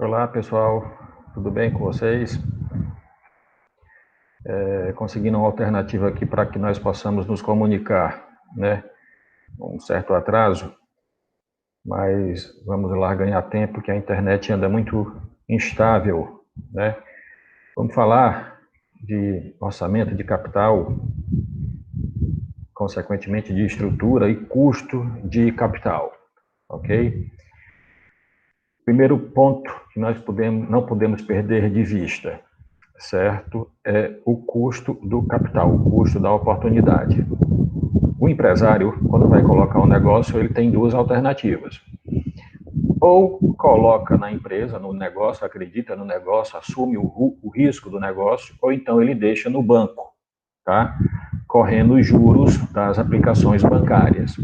Olá, pessoal, tudo bem com vocês? Conseguindo uma alternativa aqui para que nós possamos nos comunicar, né? Um certo atraso, mas vamos lá ganhar tempo, que a internet anda muito instável, né? Vamos falar de orçamento de capital, consequentemente de estrutura e custo de capital, ok? Primeiro ponto que nós não podemos perder de vista, certo? É o custo do capital, o custo da oportunidade. O empresário, quando vai colocar um negócio, ele tem duas alternativas. Ou coloca na empresa, no negócio, acredita no negócio, assume o risco do negócio, ou então ele deixa no banco, tá? Correndo os juros das aplicações bancárias.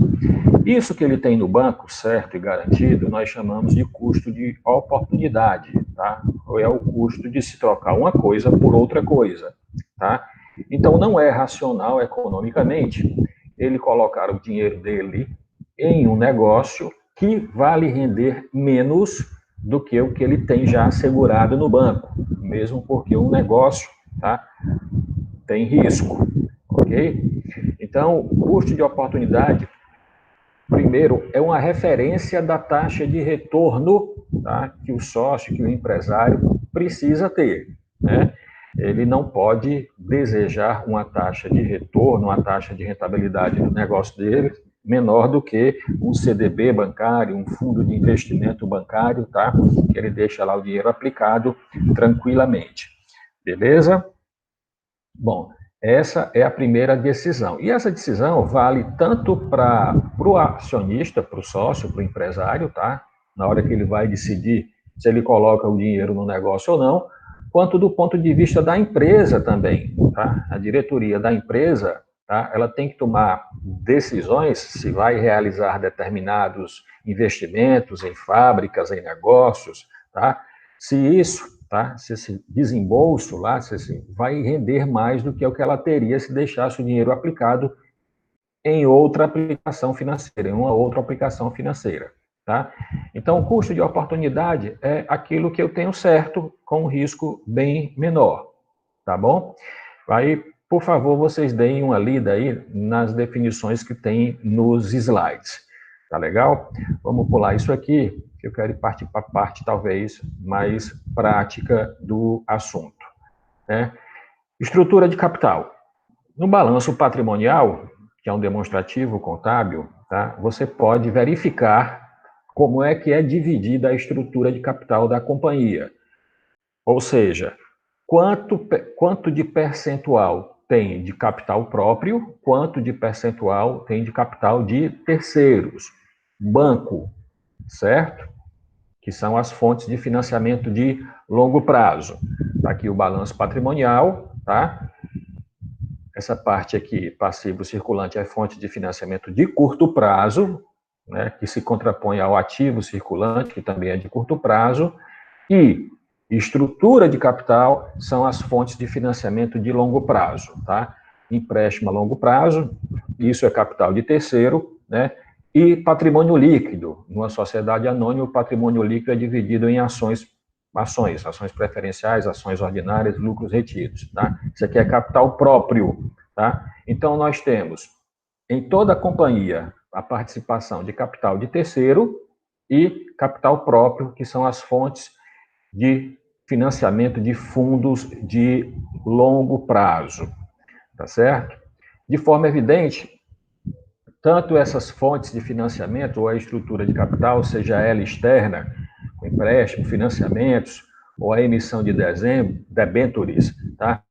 Isso que ele tem no banco, certo e garantido, nós chamamos de custo de oportunidade, tá? Ou é o custo de se trocar uma coisa por outra coisa, tá? Então, não é racional economicamente ele colocar o dinheiro dele em um negócio que vai lhe render menos do que o que ele tem já assegurado no banco, mesmo porque um negócio, tá, tem risco, ok? Então, o custo de oportunidade, primeiro, é uma referência da taxa de retorno, tá, que o sócio, que o empresário precisa ter, né? Ele não pode desejar uma taxa de retorno, uma taxa de rentabilidade do negócio dele menor do que um CDB bancário, um fundo de investimento bancário, tá? Que ele deixa lá o dinheiro aplicado tranquilamente. Beleza? Bom, essa é a primeira decisão. E essa decisão vale tanto para o acionista, para o sócio, para o empresário, tá? Na hora que ele vai decidir se ele coloca o dinheiro no negócio ou não, quanto do ponto de vista da empresa também, tá? A diretoria da empresa, tá? Ela tem que tomar decisões se vai realizar determinados investimentos em fábricas, em negócios, tá? Se isso, tá? Se esse desembolso lá, se vai render mais do que o que ela teria se deixasse o dinheiro aplicado em outra aplicação financeira, em uma outra aplicação financeira, tá? Então, o custo de oportunidade é aquilo que eu tenho certo com um risco bem menor, tá bom? Aí, por favor, vocês deem uma lida aí nas definições que tem nos slides, tá legal? Vamos pular isso aqui, que eu quero partir para a parte, talvez, mais prática do assunto, né? Estrutura de capital. No balanço patrimonial, que é um demonstrativo contábil, tá? Você pode verificar como é que é dividida a estrutura de capital da companhia. Ou seja, quanto de percentual tem de capital próprio, quanto de percentual tem de capital de terceiros. Banco, certo? Que são as fontes de financiamento de longo prazo. Tá aqui o balanço patrimonial, tá? Essa parte aqui, passivo circulante, é fonte de financiamento de curto prazo, né, que se contrapõe ao ativo circulante, que também é de curto prazo, e estrutura de capital são as fontes de financiamento de longo prazo, tá? Empréstimo a longo prazo, isso é capital de terceiro, né? E patrimônio líquido. Numa sociedade anônima, o patrimônio líquido é dividido em ações preferenciais, ações ordinárias, lucros retidos, tá? Isso aqui é capital próprio, tá? Então, nós temos em toda a companhia a participação de capital de terceiro e capital próprio, que são as fontes de financiamento de fundos de longo prazo, tá certo? De forma evidente, tanto essas fontes de financiamento ou a estrutura de capital, seja ela externa, com empréstimo, financiamentos, ou a emissão de debêntures, tá?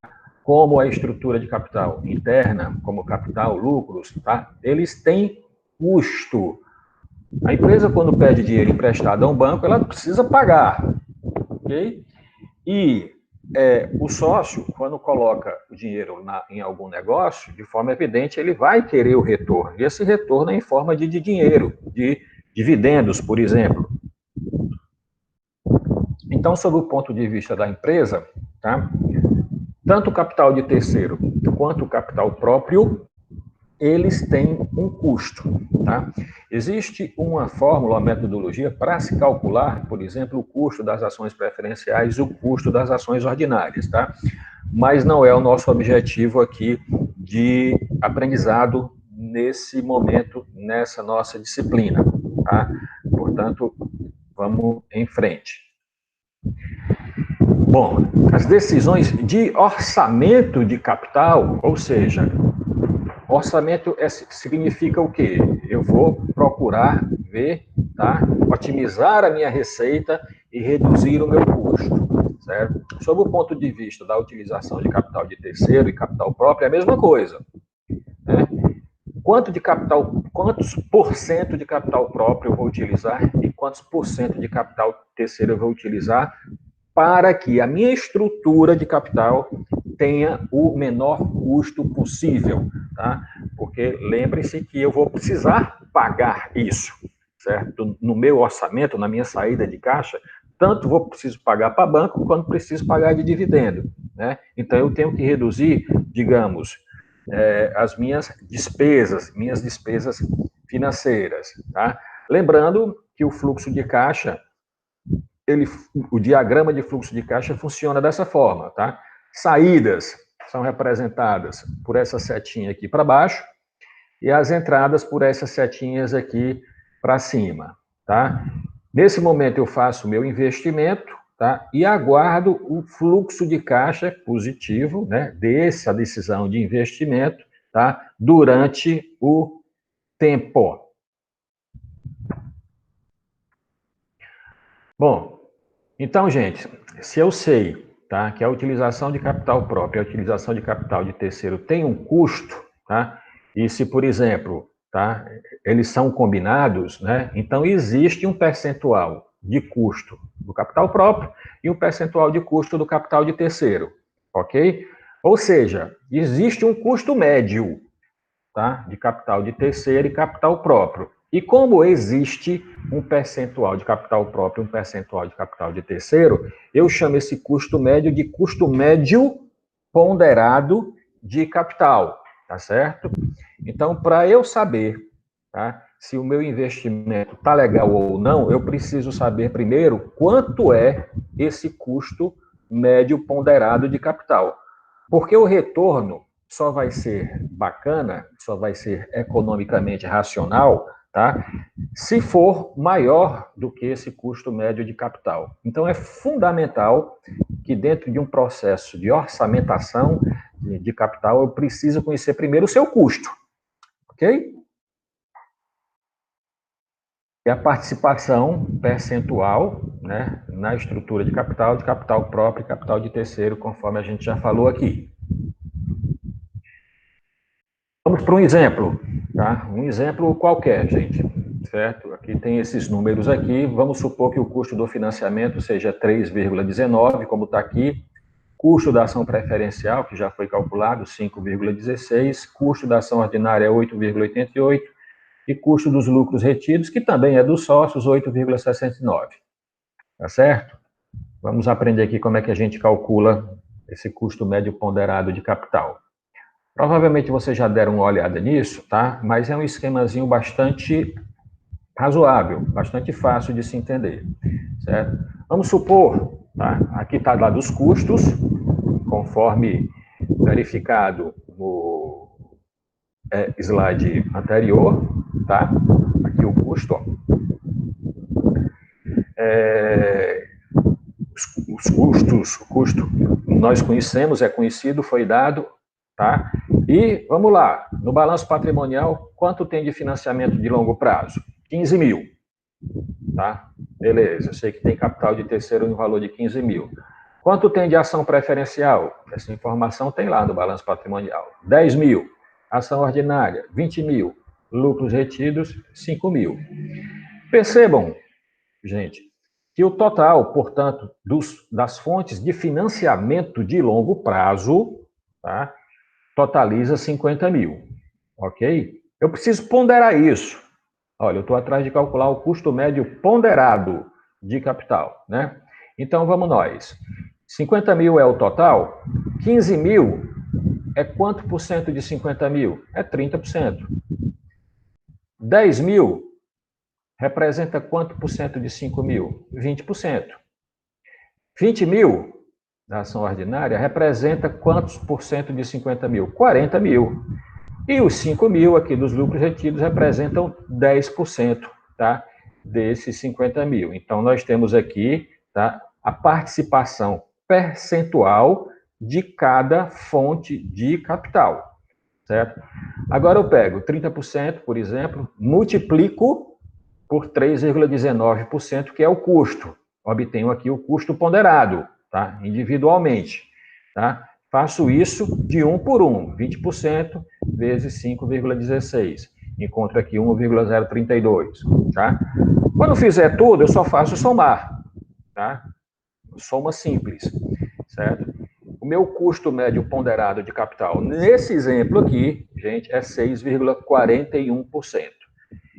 Como a estrutura de capital interna, como capital, lucros, tá? Eles têm custo. A empresa, quando pede dinheiro emprestado a um banco, ela precisa pagar, ok? E o sócio, quando coloca o dinheiro em algum negócio, de forma evidente, ele vai querer o retorno. E esse retorno é em forma de dinheiro, de dividendos, por exemplo. Então, sob o ponto de vista da empresa, tá? Tanto o capital de terceiro quanto o capital próprio, eles têm um custo, tá? Existe uma fórmula, uma metodologia para se calcular, por exemplo, o custo das ações preferenciais e o custo das ações ordinárias, tá? Mas não é o nosso objetivo aqui de aprendizado nesse momento, nessa nossa disciplina, tá? Portanto, vamos em frente. Bom, as decisões de orçamento de capital, ou seja, orçamento significa o quê? Eu vou procurar ver, tá? Otimizar a minha receita e reduzir o meu custo, certo? Sob o ponto de vista da utilização de capital de terceiro e capital próprio, é a mesma coisa, né? Quantos por cento de capital próprio eu vou utilizar e quantos por cento de capital terceiro eu vou utilizar para que a minha estrutura de capital tenha o menor custo possível, tá? Porque lembre-se que eu vou precisar pagar isso, certo? No meu orçamento, na minha saída de caixa, tanto preciso pagar para banco, quanto preciso pagar de dividendo, né? Então, eu tenho que reduzir, digamos, as minhas despesas financeiras, tá? Lembrando que o fluxo de caixa, o diagrama de fluxo de caixa funciona dessa forma, tá? Saídas são representadas por essa setinha aqui para baixo e as entradas por essas setinhas aqui para cima, tá? Nesse momento eu faço o meu investimento, tá? E aguardo o fluxo de caixa positivo, né? Dessa decisão de investimento, tá? Durante o tempo. Bom, então, gente, se eu sei, tá, que a utilização de capital próprio e a utilização de capital de terceiro tem um custo, tá? E se, por exemplo, tá, eles são combinados, né? Então existe um percentual de custo do capital próprio e um percentual de custo do capital de terceiro, ok? Ou seja, existe um custo médio, tá, de capital de terceiro e capital próprio. E como existe um percentual de capital próprio e um percentual de capital de terceiro, eu chamo esse custo médio de custo médio ponderado de capital, tá certo? Então, para eu saber, tá, se o meu investimento está legal ou não, eu preciso saber primeiro quanto é esse custo médio ponderado de capital. Porque o retorno só vai ser bacana, só vai ser economicamente racional, tá? Se for maior do que esse custo médio de capital. Então, é fundamental que dentro de um processo de orçamentação de capital, eu preciso conhecer primeiro o seu custo, ok? E a participação percentual, né, na estrutura de capital próprio e capital de terceiro, conforme a gente já falou aqui. Vamos para um exemplo, tá? Um exemplo qualquer, gente, certo? Aqui tem esses números aqui. Vamos supor que o custo do financiamento seja 3,19, como está aqui. Custo da ação preferencial, que já foi calculado, 5,16. Custo da ação ordinária, 8,88. E custo dos lucros retidos, que também é dos sócios, 8,69. Tá certo? Vamos aprender aqui como é que a gente calcula esse custo médio ponderado de capital. Provavelmente vocês já deram uma olhada nisso, tá? Mas é um esquemazinho bastante razoável, bastante fácil de se entender, certo? Vamos supor, tá? Aqui está dado os custos, conforme verificado no slide anterior, tá? Aqui o custo, ó. O custo nós conhecemos, é conhecido, foi dado, tá? E vamos lá, no balanço patrimonial, quanto tem de financiamento de longo prazo? 15 mil, tá? Beleza, eu sei que tem capital de terceiro no valor de 15 mil. Quanto tem de ação preferencial? Essa informação tem lá no balanço patrimonial. 10 mil. Ação ordinária, 20 mil. Lucros retidos, 5 mil. Percebam, gente, que o total, portanto, das fontes de financiamento de longo prazo, tá, totaliza 50 mil, ok? Eu preciso ponderar isso. Olha, eu estou atrás de calcular o custo médio ponderado de capital, né? Então, vamos nós. 50 mil é o total, 15 mil é quanto por cento de 50 mil? É 30%. 10 mil representa quanto por cento de 5 mil? 20%. 20 mil da ação ordinária representa quantos por cento de 50 mil? 40 mil. E os 5 mil aqui dos lucros retidos representam 10%, tá? Desses 50 mil. Então, nós temos aqui, tá, a participação percentual de cada fonte de capital, certo? Agora eu pego 30%, por exemplo, multiplico por 3,19%, que é o custo. Obtenho aqui o custo ponderado, tá? Individualmente, tá? Faço isso de 1 por 1, 20% vezes 5,16. Encontro aqui 1,032, tá? Quando fizer tudo, eu só faço somar, tá? Soma simples, certo? O meu custo médio ponderado de capital, nesse exemplo aqui, gente, é 6,41%.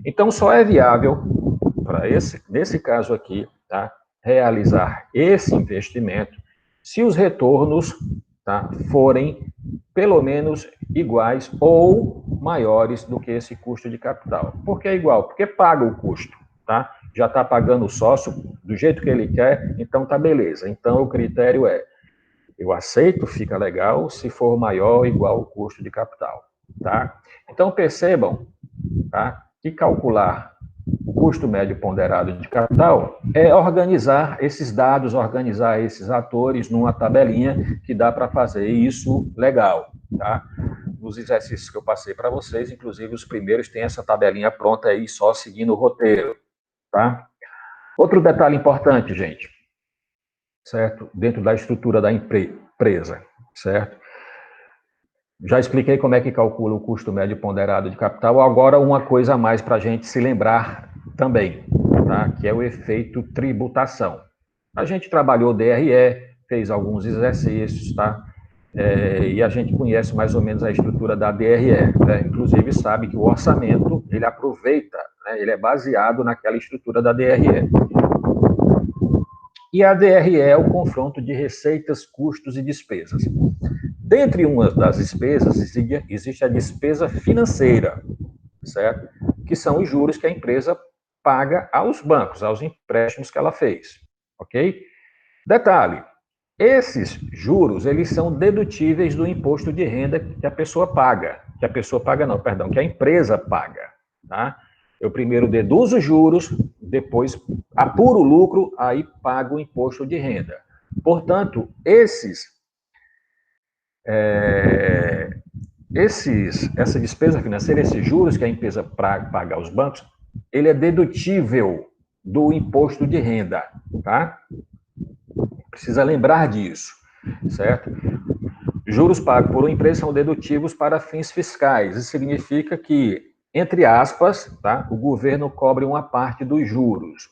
Então, só é viável, nesse caso aqui, tá, realizar esse investimento se os retornos, tá, forem pelo menos iguais ou maiores do que esse custo de capital. Por que é igual? Porque paga o custo, tá? Já está pagando o sócio do jeito que ele quer, então tá beleza. Então o critério é, eu aceito, fica legal, se for maior ou igual ao custo de capital, tá? Então percebam, tá, que calcular o custo médio ponderado de capital é organizar esses dados, organizar esses atores numa tabelinha que dá para fazer isso legal, tá? Nos exercícios que eu passei para vocês, inclusive os primeiros têm essa tabelinha pronta aí, só seguindo o roteiro, tá? Outro detalhe importante, gente, certo? Dentro da estrutura da empresa, certo? Já expliquei como é que calcula o custo médio ponderado de capital, agora uma coisa a mais para a gente se lembrar também, tá? Que é o efeito tributação. A gente trabalhou DRE, fez alguns exercícios, tá? E a gente conhece mais ou menos a estrutura da DRE, né? Inclusive sabe que o orçamento, ele aproveita, né? Ele é baseado naquela estrutura da DRE. E a DRE é o confronto de receitas, custos e despesas. Dentre uma das despesas, existe a despesa financeira, certo? Que são os juros que a empresa paga aos bancos, aos empréstimos que ela fez, ok? Detalhe, esses juros, eles são dedutíveis do imposto de renda que a pessoa paga. Que a empresa paga, tá? Eu primeiro deduzo os juros, depois apuro o lucro, aí pago o imposto de renda. Portanto, essa despesa financeira, esses juros que a empresa paga aos bancos, ele é dedutível do imposto de renda, tá? Precisa lembrar disso, certo? Juros pagos por uma empresa são dedutíveis para fins fiscais. Isso significa que, entre aspas, tá, o governo cobre uma parte dos juros,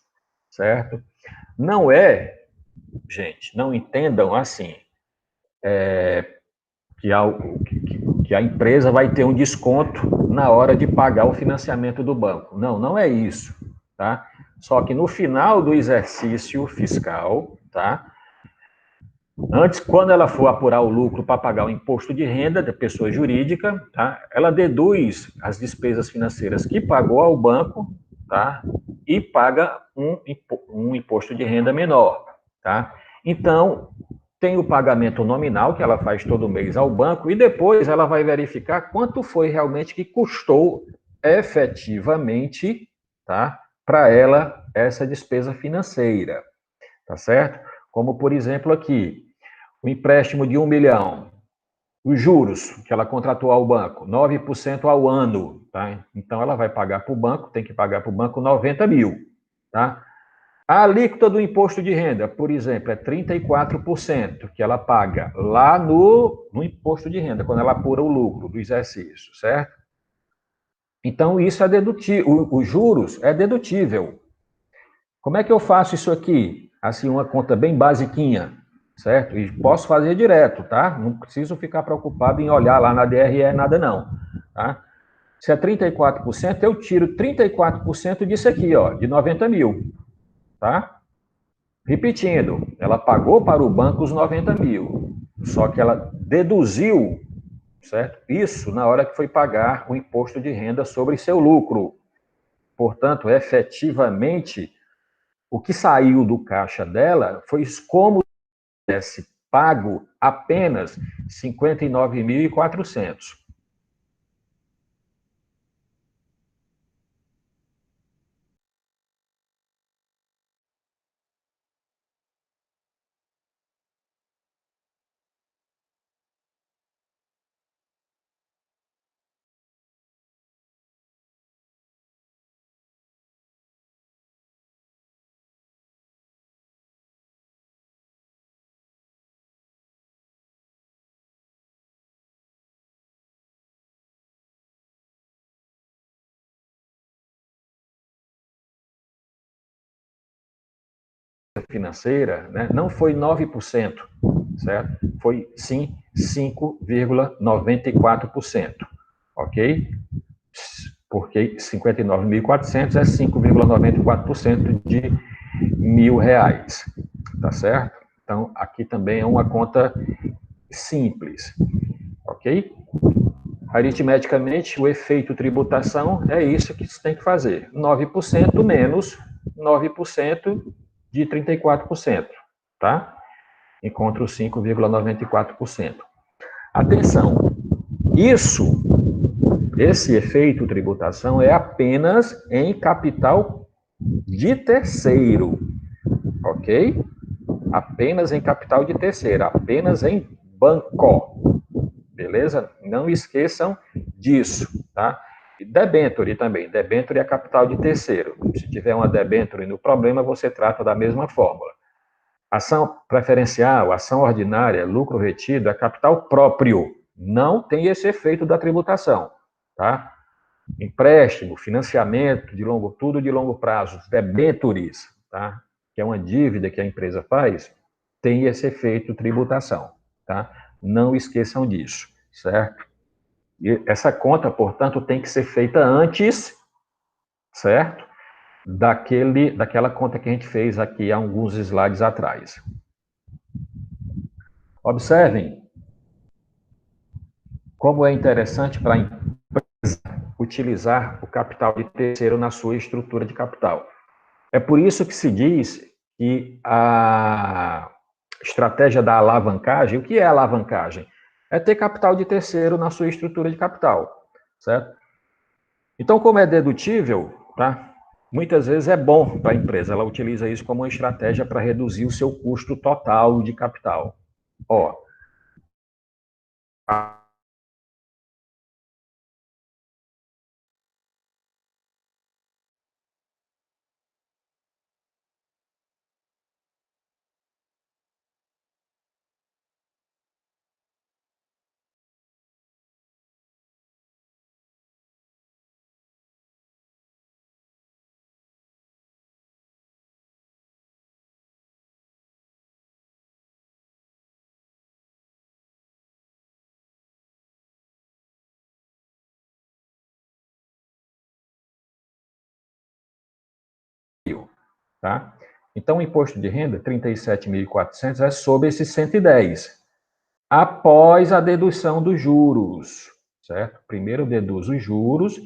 certo? Não é, gente, não entendam assim, que a empresa vai ter um desconto na hora de pagar o financiamento do banco. Não, não é isso, tá? Só que no final do exercício fiscal, tá? Antes, quando ela for apurar o lucro para pagar o imposto de renda da pessoa jurídica, tá? Ela deduz as despesas financeiras que pagou ao banco, tá? E paga um imposto de renda menor, tá? Então, tem o pagamento nominal que ela faz todo mês ao banco e depois ela vai verificar quanto foi realmente que custou efetivamente, tá? Para ela essa despesa financeira, tá certo? Como, por exemplo, aqui, o empréstimo de 1 milhão, os juros que ela contratou ao banco, 9% ao ano, tá? Então, ela vai pagar para o banco, tem que pagar para o banco 90 mil, tá? A alíquota do imposto de renda, por exemplo, é 34%, que ela paga lá no imposto de renda, quando ela apura o lucro do exercício, certo? Então, isso é dedutível, os juros é dedutível. Como é que eu faço isso aqui? Assim, uma conta bem basiquinha, certo? E posso fazer direto, tá? Não preciso ficar preocupado em olhar lá na DRE nada não, tá? Se é 34%, eu tiro 34% disso aqui, ó, de 90 mil, tá? Repetindo, ela pagou para o banco os 90 mil, só que ela deduziu, certo? Isso na hora que foi pagar o imposto de renda sobre seu lucro. Portanto, efetivamente, o que saiu do caixa dela foi como se tivesse pago apenas 59.400. Financeira, né, não foi 9%, certo? Foi sim 5,94%, ok? Porque 59.400 é 5,94% de R$ 1.000, tá certo? Então, aqui também é uma conta simples, ok? Aritmeticamente, o efeito tributação é isso que você tem que fazer. 9% menos 9% de 34%, tá? Encontra os 5,94%. Atenção, esse efeito tributação é apenas em capital de terceiro, ok? Apenas em capital de terceiro, apenas em banco, beleza? Não esqueçam disso, tá? E debenture também, debenture é capital de terceiro. Se tiver uma debenture no problema, você trata da mesma fórmula. Ação preferencial, ação ordinária, lucro retido é capital próprio. Não tem esse efeito da tributação, tá? Empréstimo, financiamento de longo, tudo de longo prazo, debentures, tá? Que é uma dívida que a empresa faz, tem esse efeito tributação, tá? Não esqueçam disso, certo? E essa conta, portanto, tem que ser feita antes, certo? Daquela conta que a gente fez aqui há alguns slides atrás. Observem como é interessante para a empresa utilizar o capital de terceiro na sua estrutura de capital. É por isso que se diz que a estratégia da alavancagem, o que é alavancagem? É ter capital de terceiro na sua estrutura de capital, certo? Então, como é dedutível, tá? Muitas vezes é bom para a empresa, ela utiliza isso como uma estratégia para reduzir o seu custo total de capital. Ó, tá? Então, o imposto de renda, 37.400, é sobre esses 110, após a dedução dos juros, certo? Primeiro deduz os juros,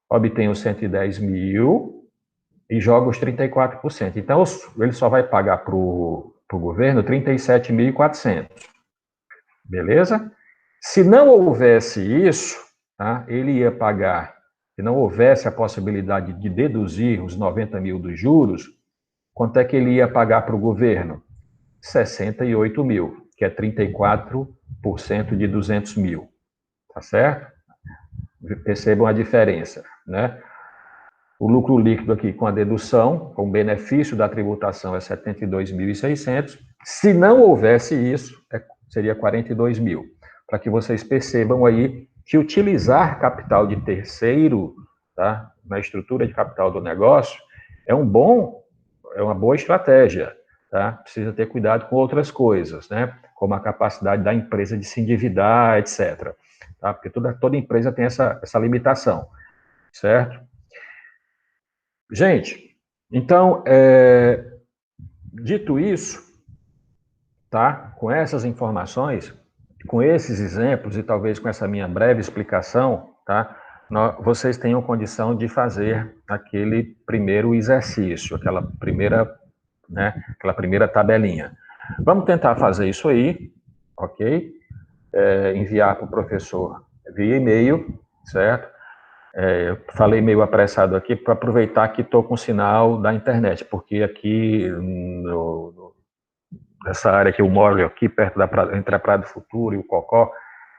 obtém os 110 mil e joga os 34%. Então, ele só vai pagar para o governo 37.400, beleza? Se não houvesse isso, tá? Ele ia pagar, se não houvesse a possibilidade de deduzir os 90 mil dos juros, quanto é que ele ia pagar para o governo? 68 mil, que é 34% de 200 mil, tá certo? Percebam a diferença, né? O lucro líquido aqui com a dedução, com o benefício da tributação é 72.600. Se não houvesse isso, seria 42 mil. Para que vocês percebam aí que utilizar capital de terceiro, tá, na estrutura de capital do negócio é uma boa estratégia, tá? Precisa ter cuidado com outras coisas, né? Como a capacidade da empresa de se endividar, etc. Tá? Porque toda empresa tem essa limitação, certo? Gente, então, dito isso, tá? Com essas informações, com esses exemplos e talvez com essa minha breve explicação, tá? vocês tenham condição de fazer aquele primeiro exercício, aquela primeira tabelinha. Vamos tentar fazer isso aí, ok? Enviar para o professor via e-mail, certo? Eu falei meio apressado aqui para aproveitar que estou com sinal da internet, porque aqui nessa área que eu moro, aqui perto entre a Praia do Futuro e o Cocó,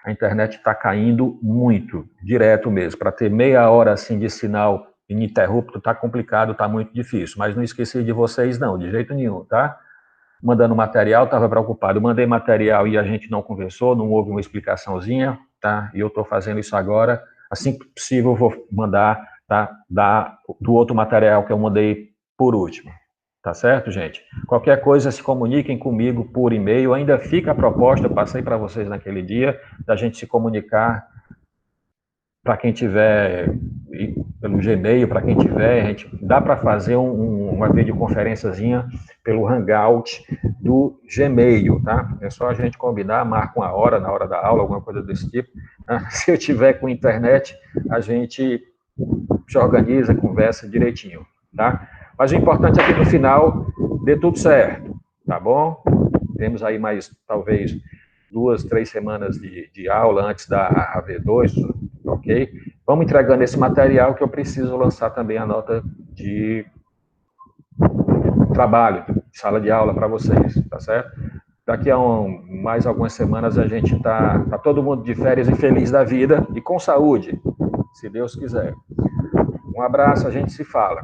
a internet está caindo muito, direto mesmo. Para ter meia hora assim de sinal ininterrupto está complicado, está muito difícil. Mas não esqueci de vocês não, de jeito nenhum, tá? Mandando material, estava preocupado. Mandei material e a gente não conversou, não houve uma explicaçãozinha, tá? E eu estou fazendo isso agora. Assim que possível, eu vou mandar, tá? Do outro material que eu mandei por último. Tá certo, gente? Qualquer coisa, se comuniquem comigo por e-mail. Ainda fica a proposta, eu passei para vocês naquele dia, da gente se comunicar para quem tiver pelo Gmail, para quem tiver, a gente dá para fazer uma videoconferenciazinha pelo Hangout do Gmail, tá? É só a gente combinar, marca uma hora na hora da aula, alguma coisa desse tipo. Tá? Se eu tiver com internet, a gente se organiza, conversa direitinho, tá? Mas o importante é que no final dê tudo certo, tá bom? Temos aí mais, talvez, 2, 3 semanas de aula antes da AV2, ok? Vamos entregando esse material que eu preciso lançar também a nota de trabalho, sala de aula para vocês, tá certo? Daqui a mais algumas semanas a gente tá todo mundo de férias e feliz da vida e com saúde, se Deus quiser. Um abraço, a gente se fala.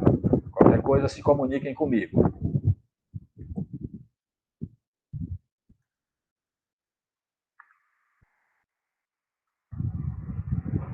Qualquer coisa, se comuniquem comigo.